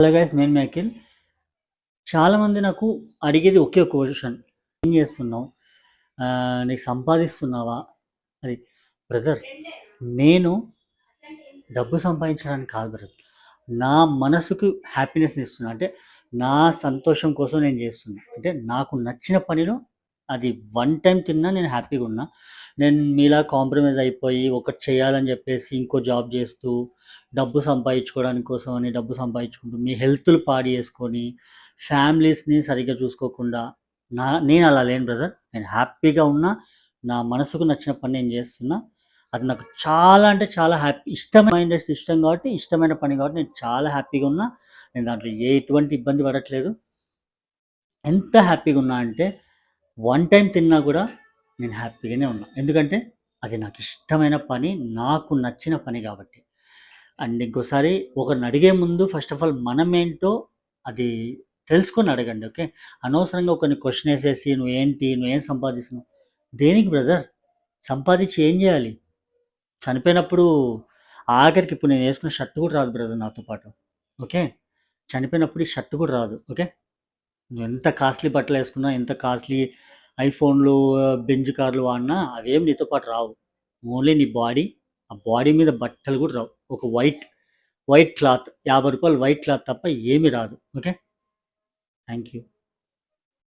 Hello guys, నేను Michael. చాలామంది నాకు అడిగేది ఒకే ఒక క్వశ్చన్: ఏం చేస్తున్నావు? నీకు సంపాదిస్తున్నావా? అది బ్రదర్, నేను డబ్బు సంపాదించడానికి కాదు బ్రదర్, నా మనసుకు హ్యాపీనెస్ని ఇస్తున్నా. అంటే నా సంతోషం కోసం నేను చేస్తున్నా. అంటే నాకు నచ్చిన పనిలో అది వన్ టైం తిన్నా నేను హ్యాపీగా ఉన్నా. నేను మీలా కాంప్రమైజ్ అయిపోయి ఒకటి చేయాలని చెప్పేసి ఇంకో జాబ్ చేస్తూ డబ్బు సంపాదించుకోవడానికి కోసం అని డబ్బు సంపాదించుకుంటూ మీ హెల్త్లు పాడు చేసుకొని ఫ్యామిలీస్ని సరిగ్గా చూసుకోకుండా నేను అలా లేను బ్రదర్. నేను హ్యాపీగా ఉన్నా. నా మనసుకు నచ్చిన పని నేను చేస్తున్నా. అది నాకు చాలా అంటే చాలా హ్యాపీ. ఇష్టమైన ఇండస్ట్రీ ఇష్టం కాబట్టి, ఇష్టమైన పని కాబట్టి నేను చాలా హ్యాపీగా ఉన్నా. నేను దాంట్లో ఎటువంటి ఇబ్బంది పడట్లేదు. ఎంత హ్యాపీగా ఉన్నా అంటే వన్ టైం తిన్నా కూడా నేను హ్యాపీగానే ఉన్నా. ఎందుకంటే అది నాకు ఇష్టమైన పని, నాకు నచ్చిన పని కాబట్టి. అండ్ ఇంకోసారి ఒకరిని అడిగే ముందు ఫస్ట్ ఆఫ్ ఆల్ మనమేంటో అది తెలుసుకొని అడగండి, ఓకే? అనవసరంగా ఒకరిని క్వశ్చన్ వేసేసి నువ్వేం సంపాదిస్తున్నావు? దేనికి బ్రదర్? సంపాదించి ఏం చేయాలి? చనిపోయినప్పుడు ఆఖరికి ఇప్పుడు నేను వేసుకున్న షర్ట్ కూడా రాదు బ్రదర్ నాతో పాటు, ఓకే? చనిపోయినప్పుడు ఈ షర్ట్ కూడా రాదు, ఓకే? నువ్వు ఎంత కాస్ట్లీ బట్టలు వేసుకున్నా, ఎంత కాస్ట్లీ ఐఫోన్లు, బెంజ్ కార్లు వాడినా అవేం నీతో పాటు రావు. ఓన్లీ నీ బాడీ, ఆ బాడీ మీద బట్టలు కూడా రావు. ఒక వైట్ క్లాత్, 50 రూపాయలు వైట్ క్లాత్ తప్ప ఏమీ రాదు, ఓకే? Thank you.